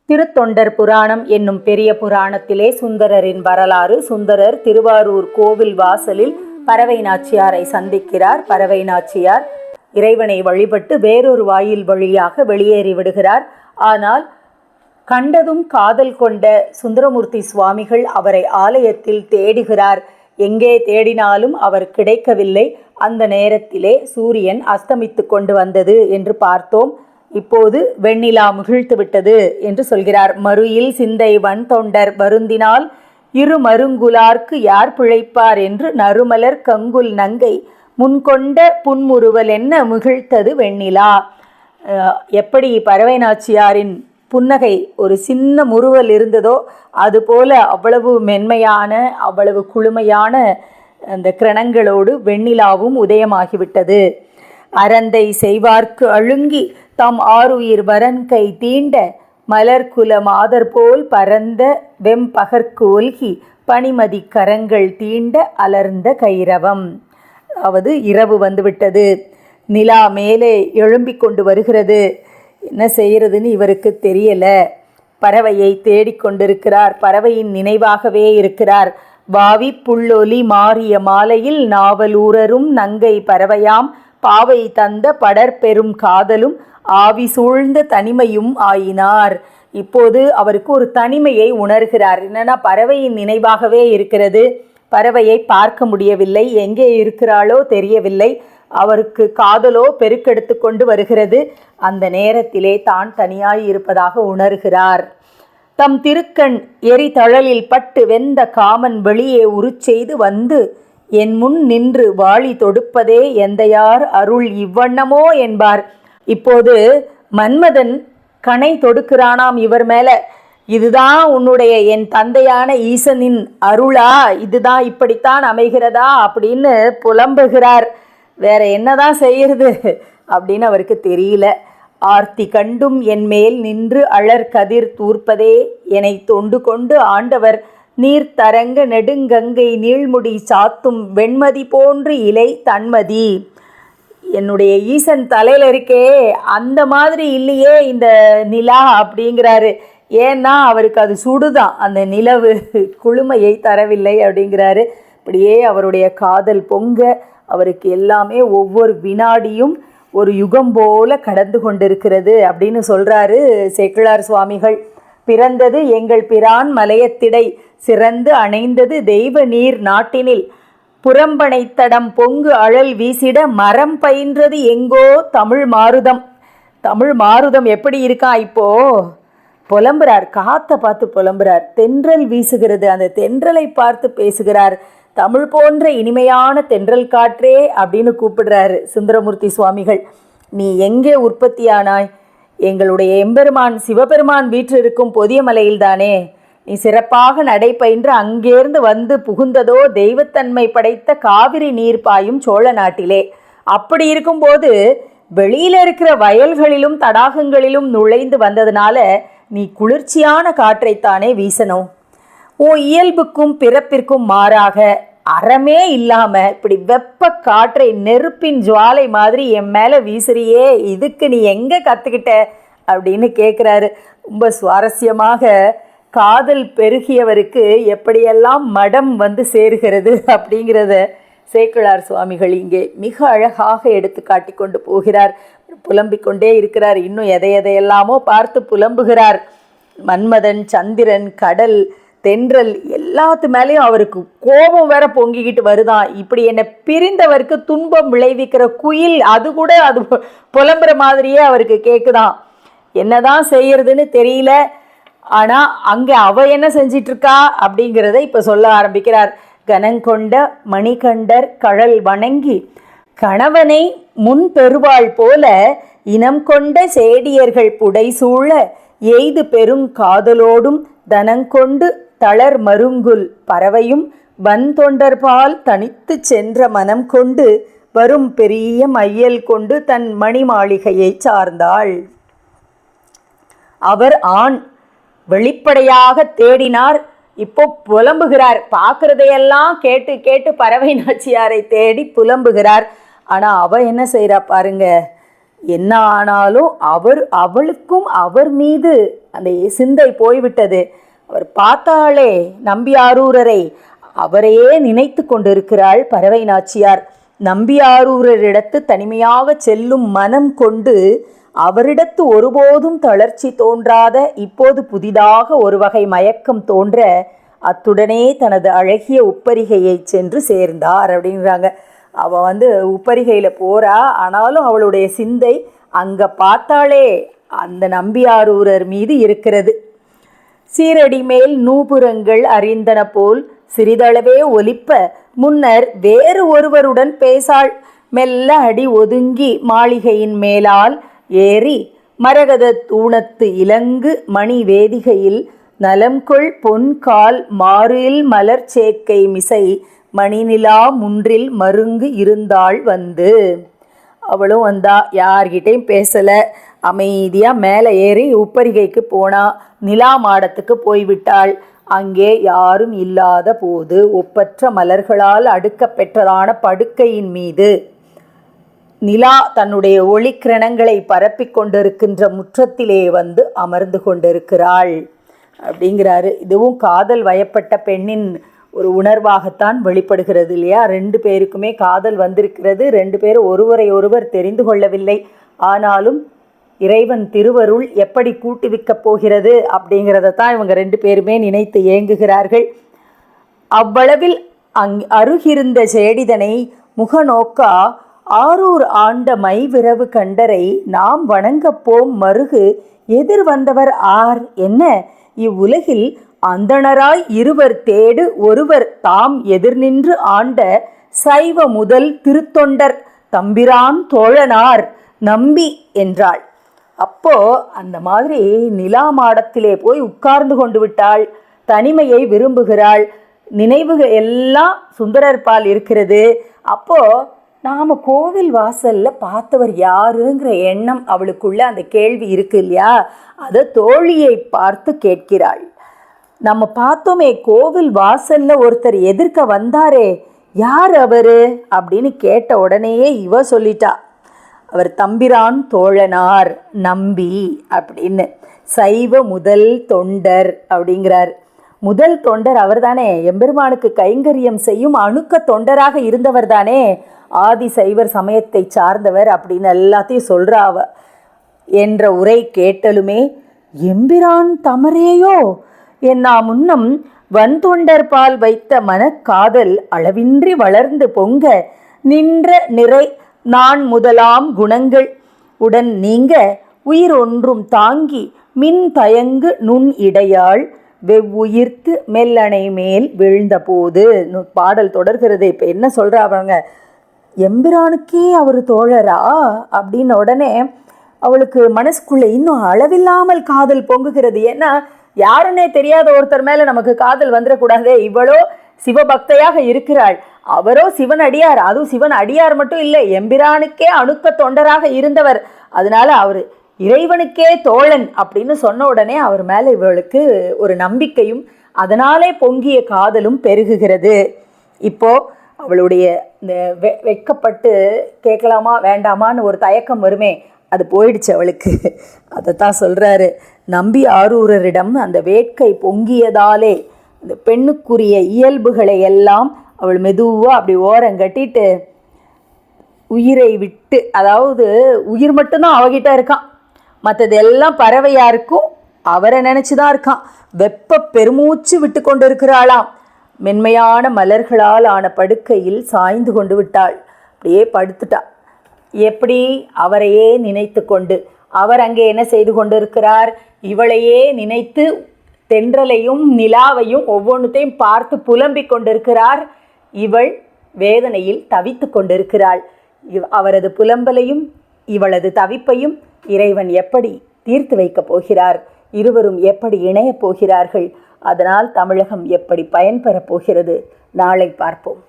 திருத்தொண்டர் புராணம் என்னும் பெரிய புராணத்திலே சுந்தரரின் வரலாறு. சுந்தரர் திருவாரூர் கோவில் வாசலில் பறவை நாச்சியாரை சந்திக்கிறார். பறவை நாச்சியார் இறைவனை வழிபட்டு வேறொரு வாயில் வழியாக வெளியேறி விடுகிறார். ஆனால் கண்டதும் காதல் கொண்ட சுந்தரமூர்த்தி சுவாமிகள் அவரை ஆலயத்தில் தேடுகிறார். எங்கே தேடினாலும் அவர் கிடைக்கவில்லை. அந்த நேரத்திலே சூரியன் அஸ்தமித்து கொண்டு வந்தது என்று பார்த்தோம். இப்போது வெண்ணிலா முகிழ்த்து விட்டது என்று சொல்கிறார். மறுயில் சிந்தை வன் தொண்டர் வருந்தினால் இரு மருங்குலார்க்கு யார் பிழைப்பார் என்று நறுமலர் கங்குல் நங்கை முன்கொண்ட புன்முறுவல் என்ன முகிழ்த்தது வெண்ணிலா. எப்படி பறவை நாச்சியாரின் புன்னகை ஒரு சின்ன முறுவல் இருந்ததோ அதுபோல அவ்வளவு மென்மையான அவ்வளவு குளுமையான அந்த கிரணங்களோடு வெண்ணிலாவும் உதயமாகிவிட்டது. அரந்தை செய்வார்க்கு அழுங்கி தம் ஆருயிர் வரன்கை தீண்ட மலர்குல மாதர் போல் பரந்த வெம்பகற்கு ஒல்கி பனிமதி கரங்கள் தீண்ட அலர்ந்த கைரவம். அதாவது இரவு வந்துவிட்டது. நிலா மேலே எழும்பிக் கொண்டு வருகிறது. என்ன செய்கிறதுன்னு இவருக்கு தெரியல. பறவையை தேடிக்கொண்டிருக்கிறார். பறவையின் நினைவாகவே இருக்கிறார். வாவி புள்ளொலி மாறிய மாலையில் நாவலூரரும் நங்கை பறவையாம் பாவை தந்த படற்பெரும் காதலும் ஆவி சூழ்ந்த தனிமையும் ஆயினார். இப்போது அவருக்கு ஒரு தனிமையை உணர்கிறார். என்னன்னா பறவையின் நினைவாகவே இருக்கிறது. பறவையை பார்க்க முடியவில்லை. எங்கே இருக்கிறாளோ தெரியவில்லை. அவருக்கு காதலோ பெருக்கெடுத்து கொண்டு வருகிறது. அந்த நேரத்திலே தான் தனியாய் இருப்பதாக உணர்கிறார். தம் திருக்கண் எரிதழலில் பட்டு வெந்த காமன் வெளியே உருச்செய்து வந்து என் முன் நின்று வாளி தொடுப்பதே எந்தையார் அருள் இவ்வண்ணமோ என்பார். இப்போது மன்மதன் கணை தொடுக்கிறானாம் இவர் மேல. இதுதான் உன்னுடைய என் தந்தையான ஈசனின் அருளா, இதுதான் இப்படித்தான் அமைகிறதா அப்படின்னு புலம்புகிறார். வேற என்னதான் செய்யறது அப்படின்னு அவருக்கு தெரியல. ஆர்த்தி கண்டும் என் மேல் நின்று அழற் கதிர் தூர்ப்பதே என்னை தொண்டு கொண்டு ஆண்டவர் நீர்த்தரங்க நெடுங்கங்கை நீள்முடி சாத்தும் வெண்மதி போன்று இலை தன்மதி. என்னுடைய ஈசன் தலையில் இருக்கே அந்த மாதிரி இல்லையே இந்த நிலா அப்படிங்கிறாரு. ஏன்னா அவருக்கு அது சுடுதான், அந்த நிலவு குளுமையை தரவில்லை அப்படிங்கிறாரு. இப்படியே அவருடைய காதல் பொங்க அவருக்கு எல்லாமே ஒவ்வொரு வினாடியும் ஒரு யுகம் போல கடந்து கொண்டிருக்கிறது அப்படின்னு சொல்கிறாரு சேக்கிழார் சுவாமிகள். பிறந்தது எங்கள் பிரான் மலையத்திடை சிறந்து அணைந்தது தெய்வ நீர் நாட்டினில் புறம்பனைத்தடம் பொங்கு அழல் வீசிட மரம் பயின்றது எங்கோ தமிழ் மாருதம். தமிழ் மாருதம் எப்படி இருக்கா இப்போ புலம்புறார். காற்றை பார்த்து புலம்புறார். தென்றல் வீசுகிறது, அந்த தென்றலை பார்த்து பேசுகிறார். தமிழ் போன்ற இனிமையான தென்றல் காற்றே அப்படின்னு கூப்பிடுறாரு சுந்தரமூர்த்தி சுவாமிகள். நீ எங்கே உற்பத்தியானாய்? எங்களுடைய எம்பெருமான் சிவபெருமான் வீற்றில் இருக்கும் பொதிய மலையில்தானே. நீ சிறப்பாக நடைபயின்று அங்கேருந்து வந்து புகுந்ததோ தெய்வத்தன்மை படைத்த காவிரி நீர் பாயும் சோழ நாட்டிலே. அப்படி இருக்கும்போது வெளியில் இருக்கிற வயல்களிலும் தடாகங்களிலும் நுழைந்து வந்ததுனால நீ குளிர்ச்சியான காற்றைத்தானே வீசணும். உன் இயல்புக்கும் பிறப்பிற்கும் மாறாக அறமே இல்லாம இப்படி வெப்ப காற்றை நெருப்பின் ஜுவாலை மாதிரி என் மேல வீசுறியே, இதுக்கு நீ எங்க கத்துக்கிட்ட அப்படின்னு கேட்குறாரு. ரொம்ப சுவாரஸ்யமாக காதல் பெருகியவருக்கு எப்படியெல்லாம் மடம் வந்து சேருகிறது அப்படிங்கிறத சேக்கிழார் சுவாமிகள் இங்கே மிக அழகாக எடுத்து காட்டி கொண்டு போகிறார். புலம்பிக் கொண்டே இருக்கிறார். இன்னும் எதையெல்லாமோ பார்த்து புலம்புகிறார். மன்மதன், சந்திரன், கடல், தென்றல் எல்லாத்து மேலேயும் அவருக்கு கோபம் வேற பொங்கிக்கிட்டு வருதான். இப்படி என்னை பிரிந்தவருக்கு துன்பம் விளைவிக்கிற குயில் அது கூட அது புலம்புற மாதிரியே அவருக்கு கேட்குதான். என்னதான் செய்யறதுன்னு தெரியல. ஆனால் அங்கே அவ என்ன செஞ்சிட்டு இருக்கா அப்படிங்கிறத இப்போ சொல்ல ஆரம்பிக்கிறார். கனங்கொண்ட மணிகண்டர் கழல் வணங்கி கணவனை முன் பெறுவாள் போல இனம் கொண்ட சேடியர்கள் புடைசூழ எய்து பெரும் காதலோடும் தனங்கொண்டு தளர் மருங்குல் பறவையும் வன் தொண்டர்பால் தனித்து சென்ற மனம் கொண்டு வரும் பெரிய மையல் கொண்டு தன் மணி மாளிகையை சார்ந்தாள். அவர் ஆண் வெளிப்படையாக தேடினார். இப்போ புலம்புகிறார். பார்க்கறதையெல்லாம் கேட்டு கேட்டு பறவை நாச்சியாரை தேடி புலம்புகிறார். ஆனால் அவ என்ன செய்கிறா பாருங்க. என்ன ஆனாலும் அவளுக்கும் அவர் மீது அந்த சிந்தை போய்விட்டது. அவர் பார்த்தாலே நம்பியாரூரரை அவரையே நினைத்து கொண்டிருக்கிறாள் பறவை நாச்சியார். நம்பியாரூரரிடத்து தனிமையாக செல்லும் மனம் கொண்டு அவரிடத்து ஒருபோதும் தளர்ச்சி தோன்றாத இப்போது புதிதாக ஒரு வகை மயக்கம் தோன்ற அத்துடனே தனது அழகிய உப்பரிகையை சென்று சேர்ந்தார் அப்படின்றாங்க. அவள் உப்பரிகையில் போகிறா, ஆனாலும் அவளுடைய சிந்தை அங்கே பார்த்தாலே அந்த நம்பியாரூரர் மீது இருக்கிறது. சீரடி மேல் நூபுரங்கள் அறிந்தன போல் சிறிதளவே ஒலிப்ப முன்னர் வேறு ஒருவருடன் பேசாள். மெல்ல அடி ஒதுங்கி மாளிகையின் மேலால் ஏறி மரகத தூணத்து இலங்கு மணி வேதிகையில் நலம்கொள் பொன்கால் மாறில் மலர் சேக்கை மிசை மணிநிலா முன்றில் மருங்கு இருந்தாள் வந்து. அவளும் வந்தா, யார்கிட்டையும் பேசலை, அமைதியாக மேலே ஏறி உப்பரிகைக்கு போனா. நிலா மாடத்துக்கு போய்விட்டாள். அங்கே யாரும் இல்லாத போது ஒப்பற்ற மலர்களால் அடுக்கப்பெற்றதான படுக்கையின் மீது நிலா தன்னுடைய ஒளிக்கிரணங்களை பரப்பி கொண்டிருக்கின்ற முற்றத்திலே அமர்ந்து கொண்டிருக்கிறாள் அப்படிங்கிறாரு. இதுவும் காதல் வயப்பட்ட பெண்ணின் ஒரு உணர்வாகத்தான் வெளிப்படுகிறது இல்லையா? 2 பேருக்குமே காதல் வந்திருக்கிறது. 2 பேரும் ஒருவரை ஒருவர் தெரிந்து கொள்ளவில்லை. ஆனாலும் இறைவன் திருவருள் எப்படி கூட்டுவிக்கப் போகிறது அப்படிங்கிறத தான் இவங்க 2 பேருமே நினைத்து ஏங்குகிறார்கள். அவ்வளவில் அருகிருந்த சேடிதனை முகநோக்கா ஆரூர் ஆண்ட மைவிரவு கண்டரை நாம் வணங்கப்போம் மருகு எதிர் வந்தவர் ஆர் என்ன இவ்வுலகில் அந்தணராய் இருவர் தேடு ஒருவர் தாம் எதிர் நின்று ஆண்ட சைவ முதல் திருத்தொண்டர் தம்பிரான் தோழனார் நம்பி என்றாள். அப்போ அந்த மாதிரி நிலா மாடத்திலே போய் உட்கார்ந்து கொண்டு விட்டாள். தனிமையை விரும்புகிறாள். நினைவுகள் எல்லாம் சுந்தரர் பால் இருக்கிறது. அப்போ நாம் கோவில் வாசலில் பார்த்தவர் யாருங்கிற எண்ணம் அவளுக்குள்ள அந்த கேள்வி இருக்கு இல்லையா? அதை தோழியை பார்த்து கேட்கிறாள். நம்ம பார்த்தோமே கோவில் வாசலில் ஒருத்தர் எதிர்க்க வந்தாரே, யார் அவரு அப்படின்னு கேட்ட உடனேயே இவ சொல்லிட்டா, அவர் தம்பிரான் தோழனார் நம்பி அப்படின்னு. சைவ முதல் தொண்டர் அப்படிங்கிறார். முதல் தொண்டர் அவர் தானே, எம்பெருமானுக்கு கைங்கரியம் செய்யும் அணுக்க தொண்டராக இருந்தவர் தானே, ஆதி சைவர் சமயத்தை சார்ந்தவர் அப்படின்னு எல்லாத்தையும் சொல்கிறா அவ. என்ற உரை கேட்டலுமே எம்பிரான் தமரேயோ என்னா முன்னம் வன்தொண்டர் பால் வைத்த மனக்காதல் அளவின்றி வளர்ந்து பொங்க நின்ற நிறை நான் முதலாம் குணங்கள் உடன் நீங்க உயிர் ஒன்றும் தாங்கி மின் தயங்கு நுண் இடையாள் வெவ்வுயிர்த்து மெல்லணை மேல் விழுந்த போது பாடல் தொடர்கிறது. இப்போ என்ன சொல்கிறாங்க, எம்பிரானுக்கே அவர் தோழரா அப்படின்னு உடனே அவளுக்கு மனசுக்குள்ளே இன்னும் அளவில்லாமல் காதல் பொங்குகிறது. ஏன்னா யாருன்னே தெரியாத ஒருத்தர் மேலே நமக்கு காதல் வந்துடக்கூடாதே. இவளோ சிவபக்தையாக இருக்கிறாள், அவரோ சிவன் அடியார். அதுவும் சிவன் அடியார் மட்டும் இல்லை, எம்பிரானுக்கே அணுக்க தொண்டராக இருந்தவர். அதனால அவர் இறைவனுக்கே தோழன் அப்படின்னு சொன்ன உடனே அவர் மேலே இவளுக்கு ஒரு நம்பிக்கையும் அதனாலே பொங்கிய காதலும் பெருகுகிறது. இப்போ அவளுடைய இந்த வெட்கப்பட்டு கேட்கலாமா வேண்டாமான்னு ஒரு தயக்கம் வருமே, அது போயிடுச்சு அவளுக்கு. அதைத்தான் சொல்கிறாரு. நம்பி ஆரூரரிடம் அந்த வேட்கை பொங்கியதாலே இந்த பெண்ணுக்குரிய இயல்புகளை எல்லாம் அவள் மெதுவாக அப்படி ஓரங்கட்டிட்டு உயிரை விட்டு, அதாவது உயிர் மட்டும்தான் அவகிட்ட இருக்கான், மற்றதெல்லாம் பறவையாருக்கும் அவரை நினச்சி தான் இருக்கான். வெப்ப பெருமூச்சு விட்டு கொண்டு இருக்கிறாளாம். மென்மையான மலர்களால் ஆன படுக்கையில் சாய்ந்து கொண்டு விட்டாள். அப்படியே படுத்துட்டா. எப்படி? அவரையே நினைத்து கொண்டு. அவர் அங்கே என்ன செய்து கொண்டிருக்கிறார்? இவளையே நினைத்து தென்றலையும் நிலாவையும் ஒவ்வொன்றுத்தையும் பார்த்து புலம்பிக் கொண்டிருக்கிறார். இவள் வேதனையில் தவித்து கொண்டிருக்கிறாள். அவரது புலம்பலையும் இவளது தவிப்பையும் இறைவன் எப்படி தீர்த்து வைக்கப் போகிறார்? இருவரும் எப்படி இணையப் போகிறார்கள்? அதனால் தமிழகம் எப்படி பயன்பெறப் போகிறது? நாளை பார்ப்போம்.